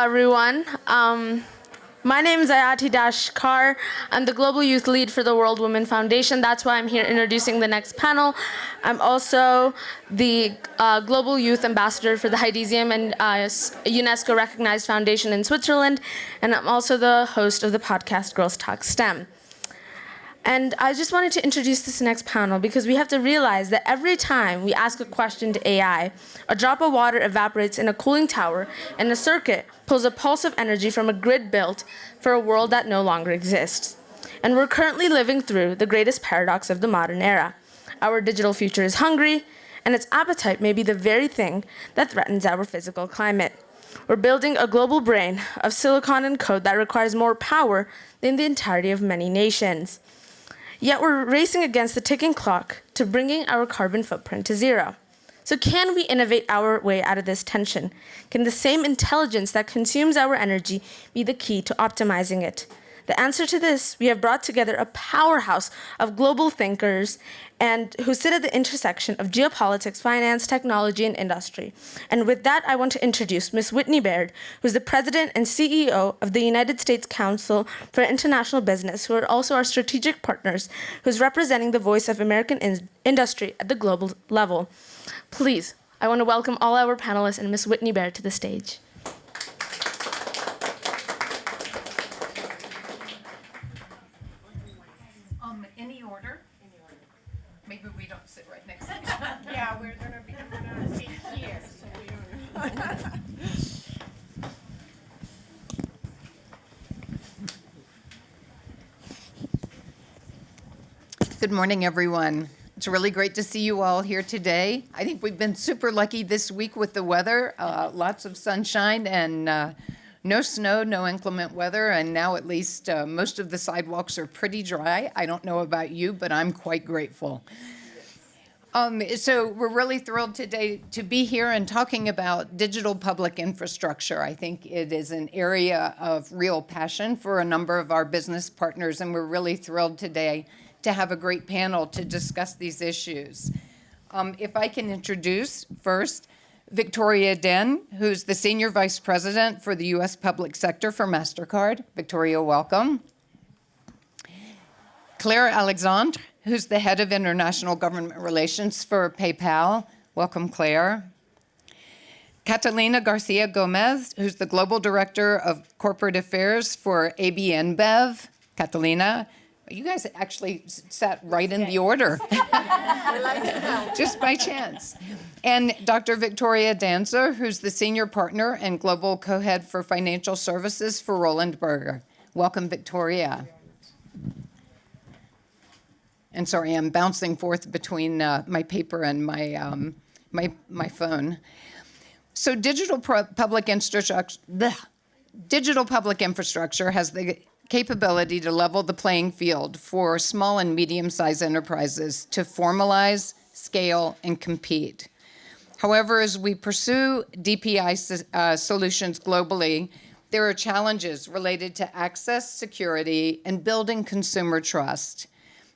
everyone. My name is Ayati Dashkar. I'm the Global Youth Lead for the World Women Foundation. That's why I'm here introducing the next panel. I'm also the Global Youth Ambassador for the Hydesium and UNESCO recognized foundation in Switzerland. And I'm also the host of the podcast Girls Talk STEM. And I just wanted to introduce this next panel because we have to realize that every time we ask a question to AI, a drop of water evaporates in a cooling tower and a circuit pulls a pulse of energy from a grid built for a world that no longer exists. And we're currently living through the greatest paradox of the modern era. Our digital future is hungry, and its appetite may be the very thing that threatens our physical climate. We're building a global brain of silicon and code that requires more power than the entirety of many nations. Yet we're racing against the ticking clock to bringing our carbon footprint to zero. So can we innovate our way out of this tension? Can the same intelligence that consumes our energy be the key to optimizing it? The answer to this, we have brought together a powerhouse of global thinkers and who sit at the intersection of geopolitics, finance, technology, and industry. And with that, I want to introduce Ms. Whitney BAIRD, who's the President and CEO of the United States Council for International Business, who are also our strategic partners, who's representing the voice of American industry at the global level. Please, I want to welcome all our panelists and Ms. Whitney BAIRD to the stage. Any order? Maybe we don't sit right next to each other. Yeah, we're gonna sit here, so we don't. Good morning, everyone. It's really great to see you all here today. I think we've been super lucky this week with the weather. Lots of sunshine and no snow, no inclement weather, and now at least most of the sidewalks are pretty dry. I don't know about you, but I'm quite grateful. So we're really thrilled today to be here and talking about digital public infrastructure. I think it is an area of real passion for a number of our business partners, and we're really thrilled today to have a great panel to discuss these issues. If I can introduce first Victoria Den, who's the Senior Vice President for the U.S. Public Sector for Mastercard. Victoria, welcome. Claire Alexandre, who's the Head of International Government Relations for PayPal. Welcome, Claire. Catalina Garcia Gomez, who's the Global Director of Corporate Affairs for AB InBev. Catalina, you guys actually sat right in the order, just by chance. And Dr. Victoria DANZER, who's the Senior Partner and Global Co-Head for Financial Services for Roland Berger. Welcome, Victoria. And sorry, I'm bouncing forth between my paper and my phone. So digital public infrastructure has the capability to level the playing field for small and medium-sized enterprises to formalize, scale, and compete. However, as we pursue DPI solutions globally, there are challenges related to access, security, and building consumer trust.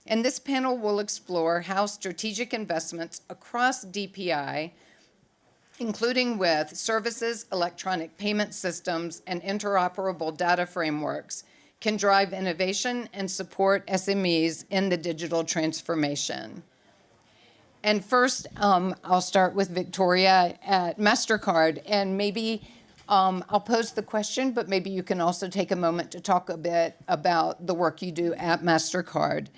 And this panel will explore how strategic investments across DPI, including with services, electronic payment systems, and interoperable data frameworks, can drive innovation and support SMEs in the digital transformation. And first, I'll start with Victoria at Mastercard, and maybe I'll pose the question, but maybe you can also take a moment to talk a bit about the work you do at Mastercard.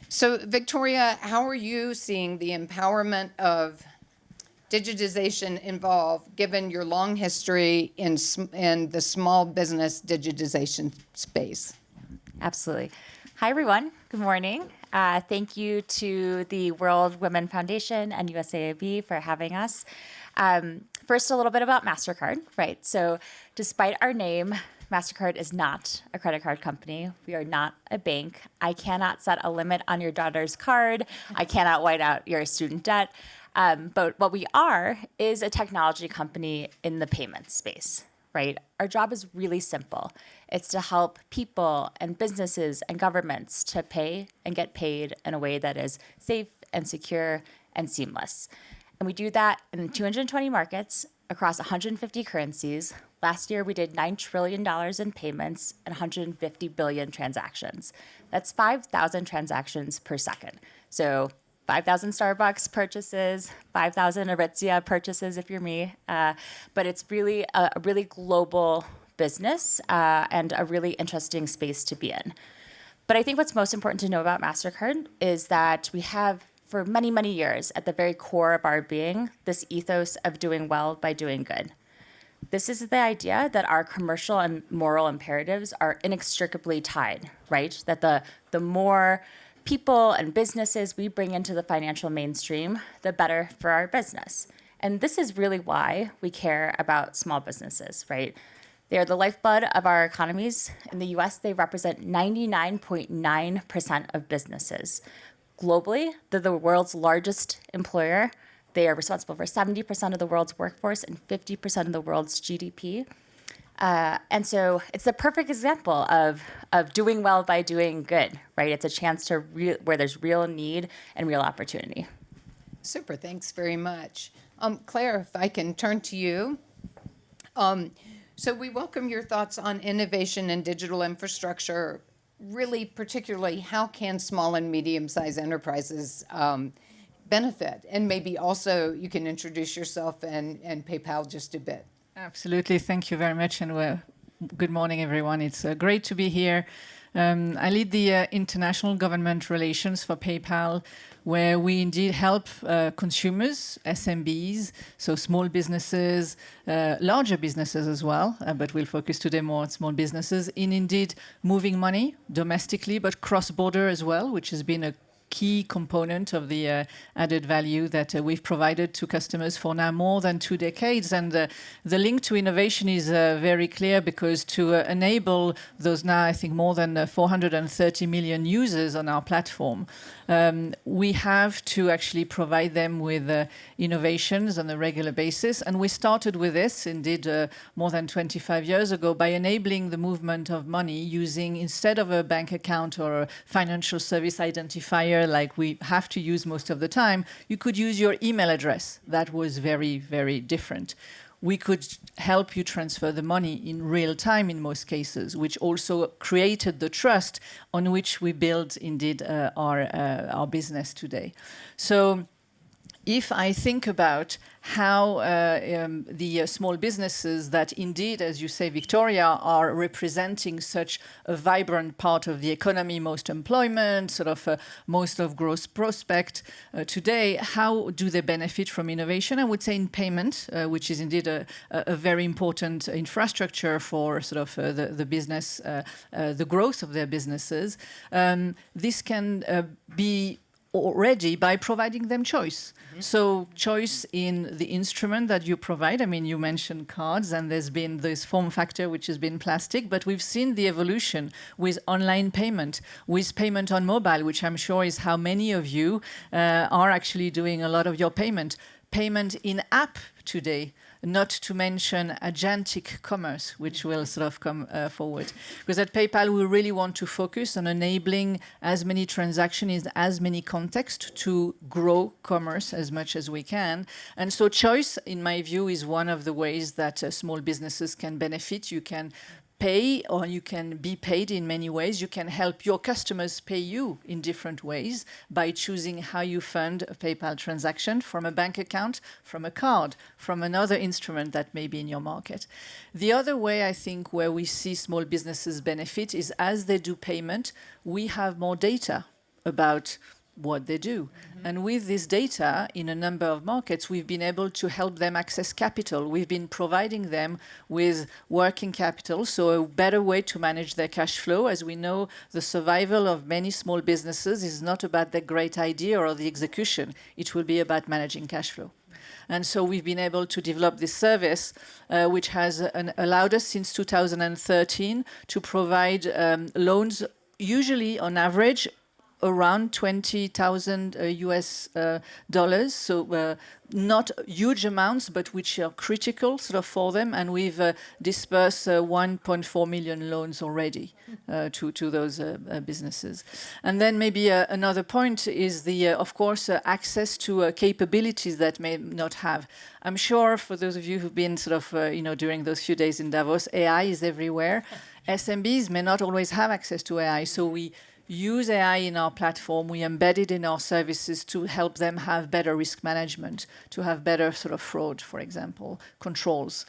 So Victoria, how are you seeing the empowerment of digitization evolve, given your long history in the small business digitization space? Absolutely. Hi, everyone. Good morning. Thank you to the World Women Foundation and USAID for having us. First, a little bit about MasterCard, right? So despite our name, MasterCard is not a credit card company. We are not a bank. I cannot set a limit on your daughter's card. I cannot white out your student debt. But what we are is a technology company in the payment space, right? Our job is really simple. It's to help people and businesses and governments to pay and get paid in a way that is safe and secure and seamless. And we do that in 220 markets across 150 currencies. Last year, we did $9 trillion in payments and 150 billion transactions. That's 5,000 transactions per second. So 5,000 Starbucks purchases, 5,000 Aritzia purchases if you're me. But it's really a really global business and a really interesting space to be in. But I think what's most important to know about MasterCard is that we have, for many, many years, at the very core of our being, this ethos of doing well by doing good. This is the idea that our commercial and moral imperatives are inextricably tied, right? That the more people and businesses we bring into the financial mainstream, the better for our business. And this is really why we care about small businesses, right? They are the lifeblood of our economies. In the US, they represent 99.9% of businesses. Globally, they're the world's largest employer. They are responsible for 70% of the world's workforce and 50% of the world's GDP. And so it's the perfect example of doing well by doing good, right? It's a chance to where there's real need and real opportunity. Super, thanks very much. Claire, if I can turn to you. So we welcome your thoughts on innovation and digital infrastructure. Really, particularly, how can small and medium-sized enterprises benefit? And maybe also you can introduce yourself and PayPal just a bit. Absolutely. Thank you very much. And good morning, everyone. It's great to be here. I lead the international government relations for PayPal, where we indeed help consumers, SMBs, so small businesses, larger businesses as well, but we'll focus today more on small businesses, in indeed moving money domestically, but cross-border as well, which has been a key component of the added value that we've provided to customers for now more than 2 decades. And the link to innovation is very clear, because to enable those now, I think, more than 430 million users on our platform, we have to actually provide them with innovations on a regular basis. And we started with this, indeed, more than 25 years ago, by enabling the movement of money using, instead of a bank account or a financial service identifier like we have to use most of the time, you could use your email address. That was very, very different. We could help you transfer the money in real time in most cases, which also created the trust on which we build indeed our business today. So if I think about how the small businesses that indeed, as you say, Victoria, are representing such a vibrant part of the economy, most employment, sort of most of growth prospect today, how do they benefit from innovation? I would say in payment, which is indeed a very important infrastructure for sort of the business, the growth of their businesses. This can be already by providing them choice. Mm-hmm. So choice in the instrument that you provide. I mean, you mentioned cards, and there's been this form factor which has been plastic, but we've seen the evolution with online payment, with payment on mobile, which I'm sure is how many of you are actually doing a lot of your payment in app today. Not to mention agentic commerce, which will sort of come forward. Because at PayPal, we really want to focus on enabling as many transactions in as many contexts to grow commerce as much as we can. And so choice, in my view, is one of the ways that small businesses can benefit. You can pay, or you can be paid in many ways. You can help your customers pay you in different ways by choosing how you fund a PayPal transaction, from a bank account, from a card, from another instrument that may be in your market. The other way, I think, where we see small businesses benefit is as they do payment, we have more data about what they do. Mm-hmm. And with this data in a number of markets, we've been able to help them access capital. We've been providing them with working capital, so a better way to manage their cash flow. As we know, the survival of many small businesses is not about the great idea or the execution. It will be about managing cash flow. And so we've been able to develop this service, which has allowed us since 2013 to provide loans, usually on average, around 20,000 US dollars. So not huge amounts, but which are critical sort of for them. And we've dispersed 1.4 million loans already to those businesses. And then maybe another point is the, of course, access to capabilities that may not have. I'm sure for those of you who've been sort of, during those few days in Davos, AI is everywhere. SMBs may not always have access to AI, so we use AI in our platform, we embed it in our services to help them have better risk management, to have better sort of fraud, for example, controls.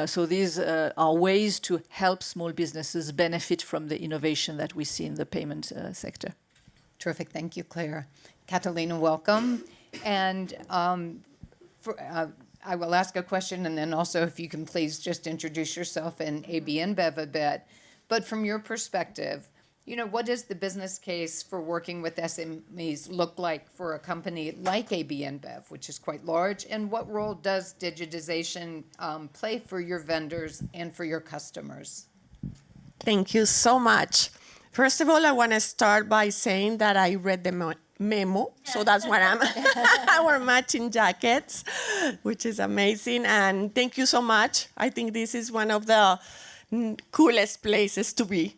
So these are ways to help small businesses benefit from the innovation that we see in the payment sector. Terrific. Thank you, Claire. Catalina, welcome. And I will ask a question, and then also if you can please just introduce yourself and AB InBev a bit. But from your perspective, what does the business case for working with SMEs look like for a company like AB InBev, which is quite large? And what role does digitization play for your vendors and for your customers? Thank you so much. First of all, I want to start by saying that I read the memo, so that's what I'm our matching jackets, which is amazing. And thank you so much. I think this is one of the coolest places to be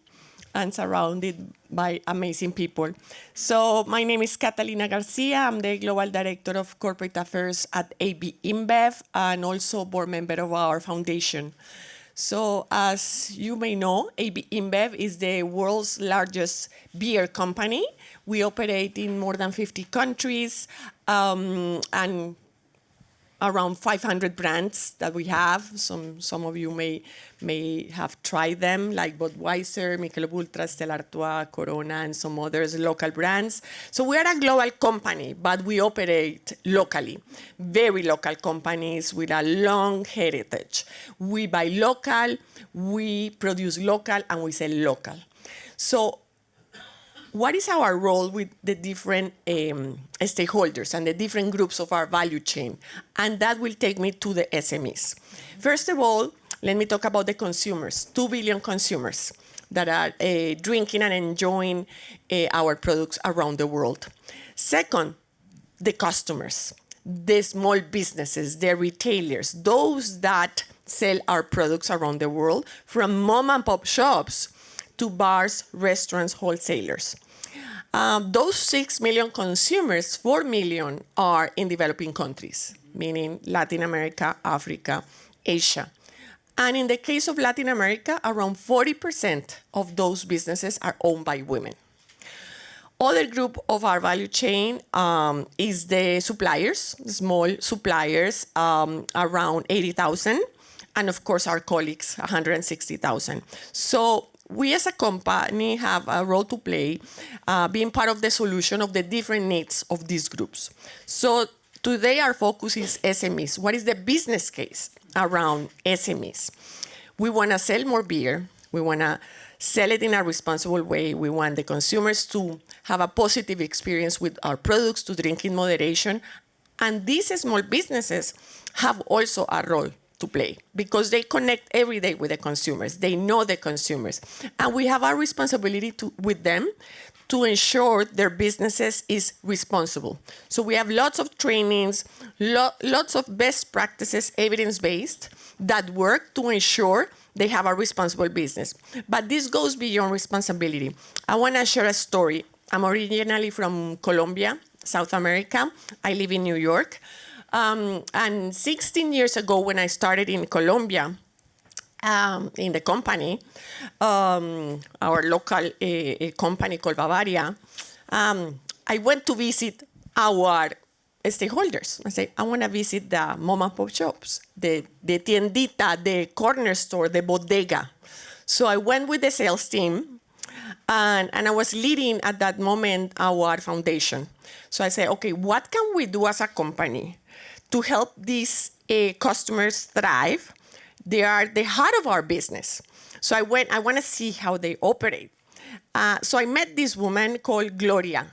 and surrounded by amazing people. So my name is Catalina Garcia. I'm the Global Director of Corporate Affairs at AB InBev and also board member of our foundation. So as you may know, AB InBev is the world's largest beer company. We operate in more than 50 countries and around 500 brands that we have. Some of you may have tried them, like Budweiser, Michelob Ultra, Stella Artois, Corona, and some others, local brands. So we are a global company, but we operate locally. Very local companies with a long heritage. We buy local, we produce local, and we sell local. So what is our role with the different stakeholders and the different groups of our value chain? And that will take me to the SMEs. First of all, let me talk about the consumers, 2 billion consumers that are drinking and enjoying our products around the world. Second, the customers, the small businesses, the retailers, those that sell our products around the world, from mom and pop shops to bars, restaurants, wholesalers. Those 6 million consumers, 4 million are in developing countries, meaning Latin America, Africa, Asia. And in the case of Latin America, around 40% of those businesses are owned by women. Other group of our value chain is the suppliers, small suppliers, around 80,000. And of course, our colleagues, 160,000. So we as a company have a role to play, being part of the solution of the different needs of these groups. So today our focus is SMEs. What is the business case around SMEs? We want to sell more beer. We want to sell it in a responsible way. We want the consumers to have a positive experience with our products, to drink in moderation. And these small businesses have also a role to play because they connect every day with the consumers. They know the consumers. And we have a responsibility with them to ensure their businesses is responsible. So we have lots of trainings, lots of best practices, evidence-based, that work to ensure they have a responsible business. But this goes beyond responsibility. I want to share a story. I'm originally from Colombia, South America. I live in New York. And 16 years ago, when I started in Colombia, in the company, our local company called Bavaria, I went to visit our stakeholders. I said, I want to visit the mom and pop shops, the tiendita, the corner store, the bodega. So I went with the sales team, and I was leading at that moment our foundation. So I said, okay, what can we do as a company to help these customers thrive? They are the heart of our business. So I want to see how they operate. So I met this woman called Gloria.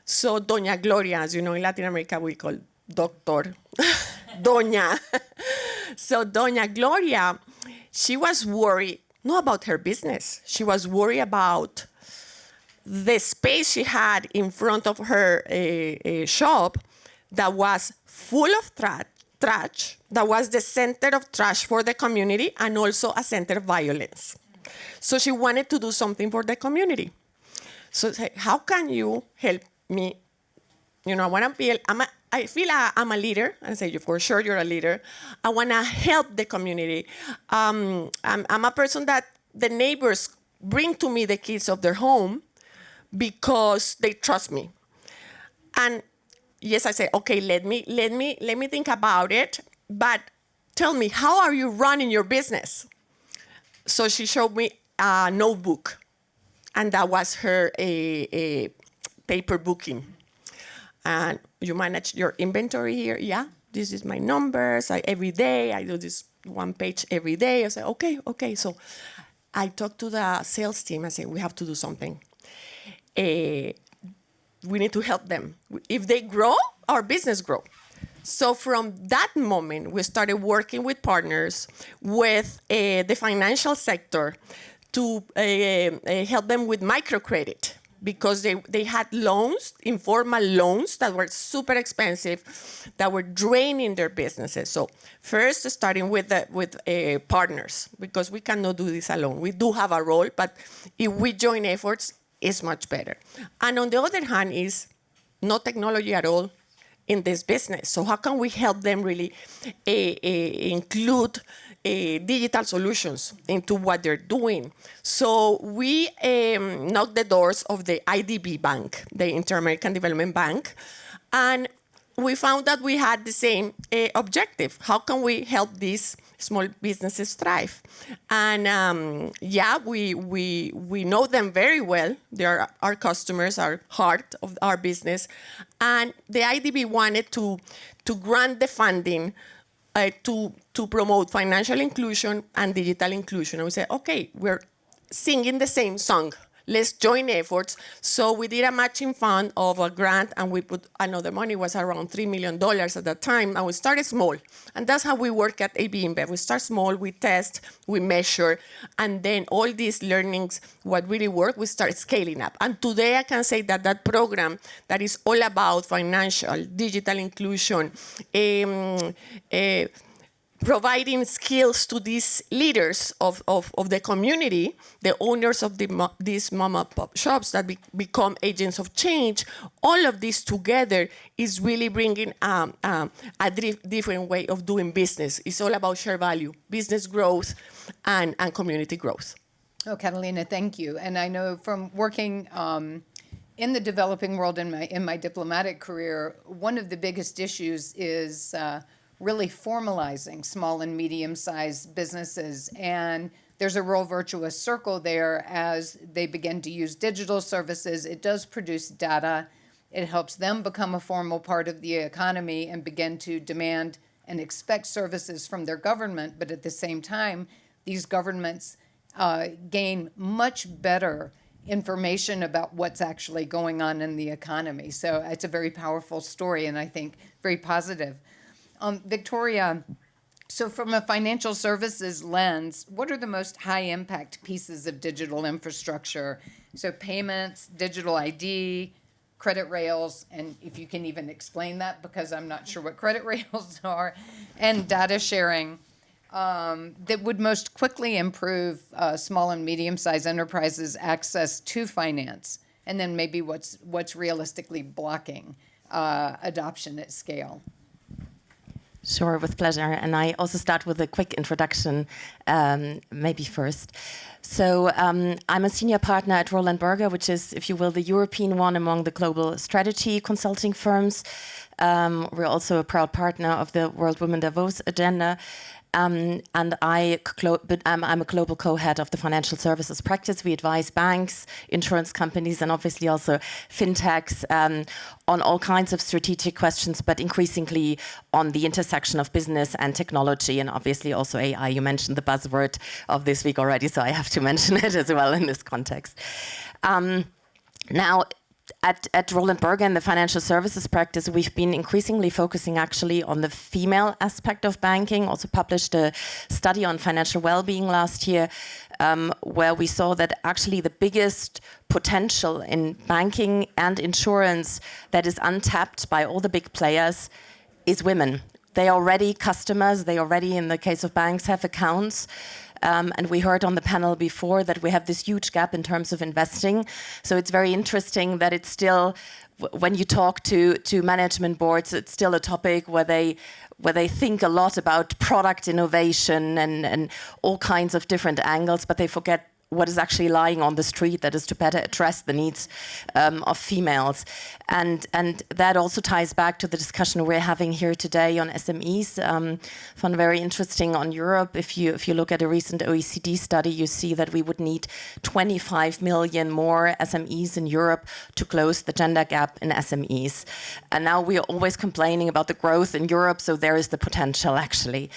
So Doña Gloria, as you know, in Latin America, we call Doctor Doña. So Doña Gloria, she was worried, not about her business. She was worried about the space she had in front of her shop that was full of trash, that was the center of trash for the community and also a center of violence. So she wanted to do something for the community. So say, how can you help me? You know, I feel I'm a leader. And I say, for sure you're a leader. I want to help the community. I'm a person that the neighbors bring to me the keys of their home because they trust me. And yes, I say, okay, let me think about it. But tell me, how are you running your business? So she showed me a notebook, and that was her a paper booking. And you manage your inventory here. Yeah, this is my numbers. Every day I do this one page every day. I say, okay. So I talked to the sales team. I say, we have to do something. We need to help them. If they grow, our business grow. So from that moment, we started working with partners, with the financial sector to help them with microcredit, because they had loans, informal loans that were super expensive, that were draining their businesses. So first, starting with partners, because we cannot do this alone. We do have a role, but if we join efforts, it's much better. And on the other hand is no technology at all in this business. So how can we help them really include digital solutions into what they're doing? So we knocked the doors of the IDB Bank, the Inter-American Development Bank, and we found that we had the same objective. How can we help these small businesses thrive? And we know them very well. They are our customers, our heart of our business. And the IDB wanted to grant the funding to promote financial inclusion and digital inclusion. And we said, okay, we're singing the same song. Let's join efforts. So we did a matching fund of a grant, and we put another money, was around $3 million at that time, and we started small. And that's how we work at AB InBev. We start small, we test, we measure, and then all these learnings, what really work, we start scaling up. And today I can say that that program that is all about financial, digital inclusion, providing skills to these leaders of the community, the owners of these mom-and-pop shops that become agents of change, all of this together is really bringing a different way of doing business. It's all about shared value, business growth, and community growth. Oh, Catalina, thank you. And I know from working in the developing world in my diplomatic career, one of the biggest issues is really formalizing small and medium-sized businesses. And there's a real virtuous circle there as they begin to use digital services. It does produce data. It helps them become a formal part of the economy and begin to demand and expect services from their government. But at the same time, these governments gain much better information about what's actually going on in the economy. So it's a very powerful story, and I think very positive. Victoria, so from a financial services lens, what are the most high-impact pieces of digital infrastructure? So payments, digital ID, credit rails, and if you can even explain that, because I'm not sure what credit rails are, and data sharing that would most quickly improve small and medium-sized enterprises' access to finance, and then maybe what's realistically blocking adoption at scale. Sure, with pleasure. And I also start with a quick introduction, maybe first. So I'm a senior partner at Roland Berger, which is, if you will, the European one among the global strategy consulting firms. We're also a proud partner of the World Women Davos agenda. And I'm a global co-head of the financial services practice. We advise banks, insurance companies, and obviously also fintechs on all kinds of strategic questions, but increasingly on the intersection of business and technology, and obviously also AI. You mentioned the buzzword of this week already, so I have to mention it as well in this context. Now, at Roland Berger in the financial services practice, we've been increasingly focusing actually on the female aspect of banking. Also published a study on financial well-being last year, where we saw that actually the biggest potential in banking and insurance that is untapped by all the big players is women. They are already customers, they already, in the case of banks, have accounts. And we heard on the panel before that we have this huge gap in terms of investing. So it's very interesting that it's still, when you talk to management boards, it's still a topic where they think a lot about product innovation and all kinds of different angles, but they forget what is actually lying on the street that is to better address the needs of females. And that also ties back to the discussion we're having here today on SMEs. Found very interesting on Europe. If you look at a recent OECD study, you see that we would need 25 million more SMEs in Europe to close the gender gap in SMEs. And now we are always complaining about the growth in Europe, so there is the potential actually.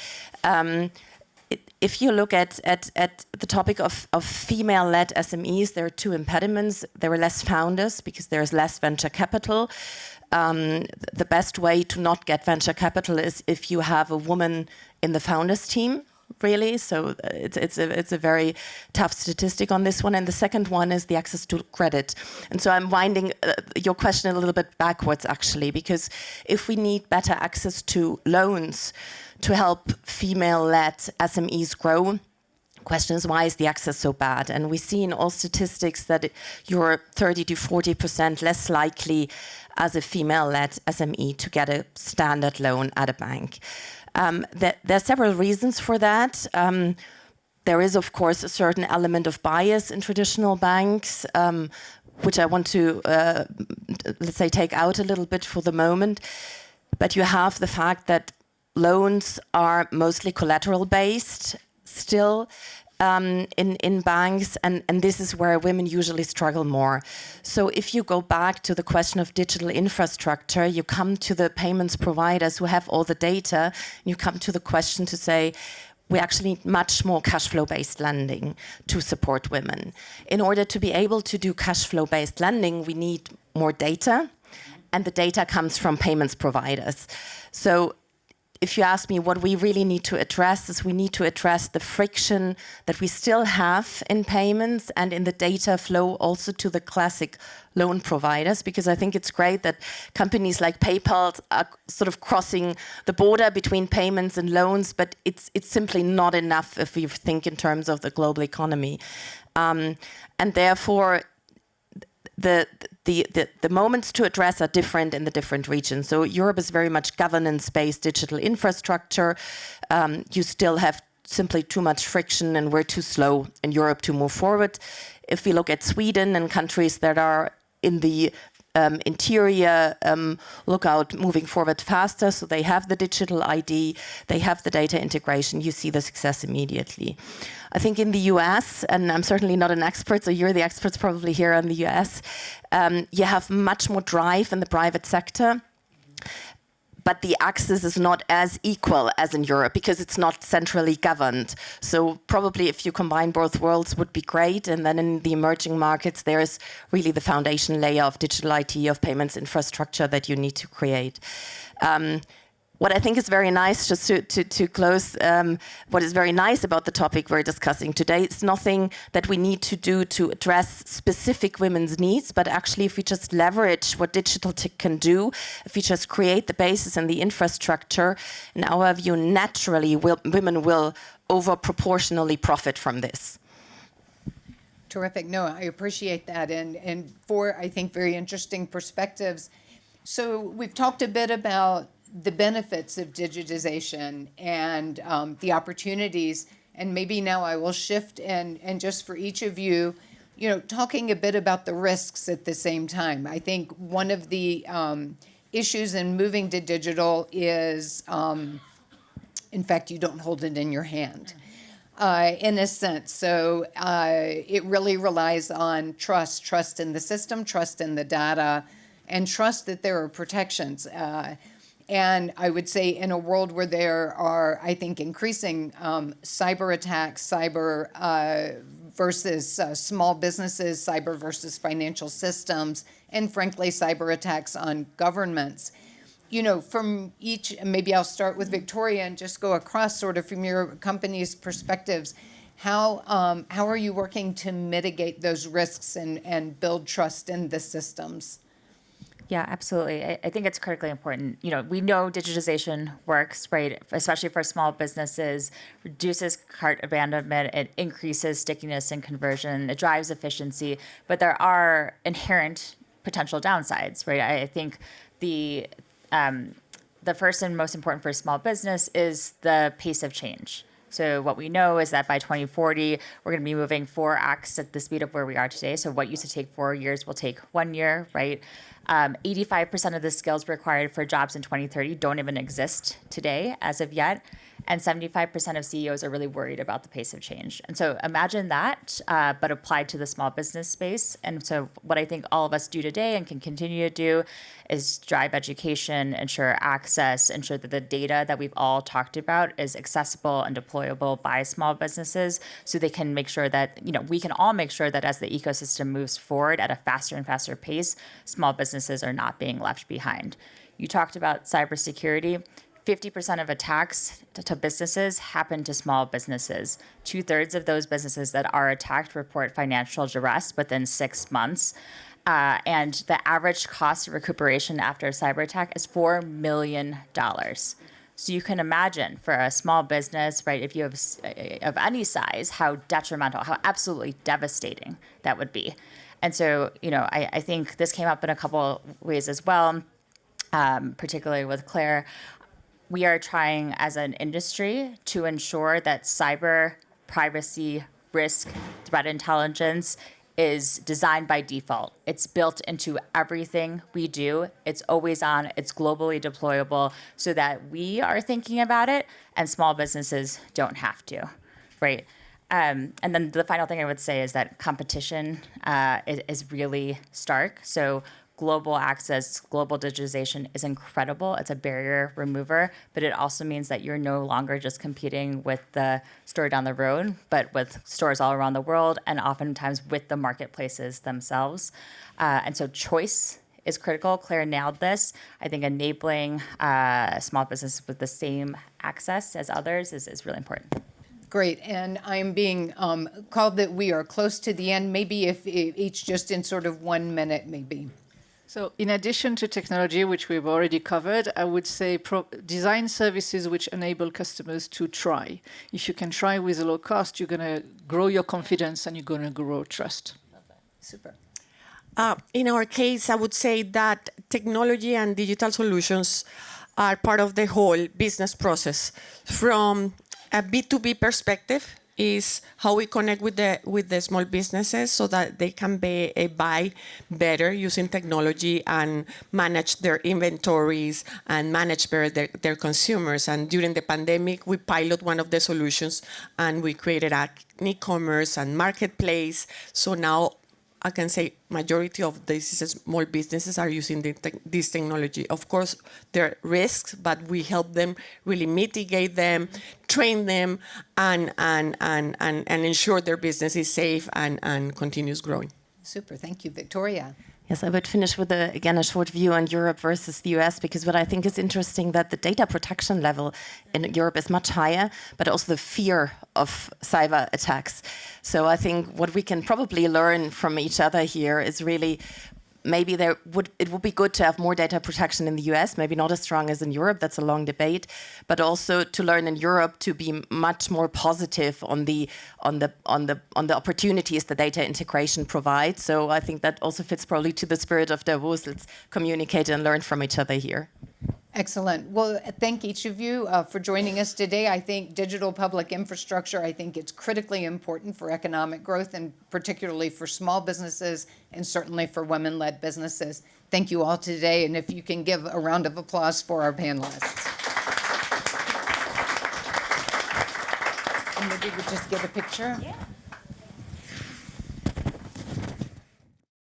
If you look at the topic of female-led SMEs, there are two impediments. There are less founders because there is less venture capital. The best way to not get venture capital is if you have a woman in the founders team, really. So it's a very tough statistic on this one. And the second one is the access to credit. And so I'm winding your question a little bit backwards, actually, because if we need better access to loans to help female-led SMEs grow, question is, why is the access so bad? And we see in all statistics that you're 30 to 40% less likely as a female-led SME to get a standard loan at a bank. There are several reasons for that. There is, of course, a certain element of bias in traditional banks, which I want to, let's say, take out a little bit for the moment. But you have the fact that loans are mostly collateral-based still in banks, and this is where women usually struggle more. So if you go back to the question of digital infrastructure, you come to the payments providers who have all the data, and you come to the question to say, we actually need much more cash flow-based lending to support women. In order to be able to do cash flow-based lending, we need more data, and the data comes from payments providers. So if you ask me what we really need to address, is we need to address the friction that we still have in payments and in the data flow also to the classic loan providers, because I think it's great that companies like PayPal are sort of crossing the border between payments and loans, but it's simply not enough if we think in terms of the global economy. And therefore, the moments to address are different in the different regions. So Europe is very much governance-based digital infrastructure. You still have simply too much friction, and we're too slow in Europe to move forward. If we look at Sweden and countries that are in the interior lookout moving forward faster, so they have the digital ID, they have the data integration, you see the success immediately. I think in the US, and I'm certainly not an expert, so you're the experts probably here in the US, you have much more drive in the private sector, but the access is not as equal as in Europe because it's not centrally governed. So probably if you combine both worlds would be great. And then in the emerging markets, there's really the foundation layer of digital IT, of payments infrastructure that you need to create. What I think is very nice, just to close, what is very nice about the topic we're discussing today, it's nothing that we need to do to address specific women's needs, but actually if we just leverage what digital tech can do, if we just create the basis and the infrastructure, in our view, naturally women will over-proportionally profit from this. Terrific. No, I appreciate that. And four, I think, very interesting perspectives. So we've talked a bit about the benefits of digitization and the opportunities. And maybe now I will shift and just for each of you, talking a bit about the risks at the same time. I think one of the issues in moving to digital is, in fact, you don't hold it in your hand. In a sense. So it really relies on trust in the system, trust in the data, and trust that there are protections. And I would say in a world where there are, I think, increasing cyber attacks, cyber versus small businesses, cyber versus financial systems, and frankly, cyber attacks on governments. You know, from each, maybe I'll start with Victoria and just go across sort of from your company's perspectives. How are you working to mitigate those risks and build trust in the systems? Yeah, absolutely. I think it's critically important. You know, we know digitization works, right? Especially for small businesses, reduces cart abandonment, it increases stickiness and conversion, it drives efficiency, but there are inherent potential downsides, right? I think the first and most important for a small business is the pace of change. So what we know is that by 2040, we're going to be moving 4x at the speed of where we are today. So what used to take 4 years will take 1 year, right? 85% of the skills required for jobs in 2030 don't even exist today as of yet. And 75% of CEOs are really worried about the pace of change. And so imagine that, but applied to the small business space. And so what I think all of us do today and can continue to do is drive education, ensure access, ensure that the data that we've all talked about is accessible and deployable by small businesses so they can make sure that, you know, we can all make sure that as the ecosystem moves forward at a faster and faster pace, small businesses are not being left behind. You talked about cybersecurity. 50% of attacks to businesses happen to small businesses. 2/3 of those businesses that are attacked report financial duress within 6 months. And the average cost of recuperation after a cyber attack is $4 million. So you can imagine for a small business, right, if you have of any size, how detrimental, how absolutely devastating that would be. And so, you know, I think this came up in a couple ways as well, particularly with Claire. We are trying as an industry to ensure that cyber privacy risk threat intelligence is designed by default. It's built into everything we do. It's always on, it's globally deployable so that we are thinking about it and small businesses don't have to, right? And then the final thing I would say is that competition is really stark. So global access, global digitization is incredible. It's a barrier remover, but it also means that you're no longer just competing with the store down the road, but with stores all around the world and oftentimes with the marketplaces themselves. And so choice is critical. Claire nailed this. I think enabling small businesses with the same access as others is really important. Great, and I'm being called that we are close to the end. Maybe if each just in sort of 1 minute, maybe. So in addition to technology, which we've already covered, I would say design services which enable customers to try. If you can try with a low cost, you're going to grow your confidence and you're going to grow trust. Super. In our case, I would say that technology and digital solutions are part of the whole business process. From a B2B perspective, is how we connect with the small businesses so that they can buy better using technology and manage their inventories and manage better their consumers. And during the pandemic, we pilot one of the solutions and we created an e-commerce and marketplace. So now I can say majority of these small businesses are using this technology. Of course, there are risks, but we help them really mitigate them, train them, and ensure their business is safe and continues growing. Super, thank you, Victoria. Yes, I would finish with, again, a short view on Europe versus the US, because what I think is interesting that the data protection level in Europe is much higher, but also the fear of cyber attacks. So I think what we can probably learn from each other here is really maybe it would be good to have more data protection in the US, maybe not as strong as in Europe. That's a long debate, but also to learn in Europe to be much more positive on the opportunities that data integration provides. So I think that also fits probably to the spirit of Davos. Let's communicate and learn from each other here. Excellent. Well, thank each of you for joining us today. I think digital public infrastructure, I think it's critically important for economic growth and particularly for small businesses and certainly for women-led businesses. Thank you all today. And if you can give a round of applause for our panelists. And maybe we just get a picture. Yeah.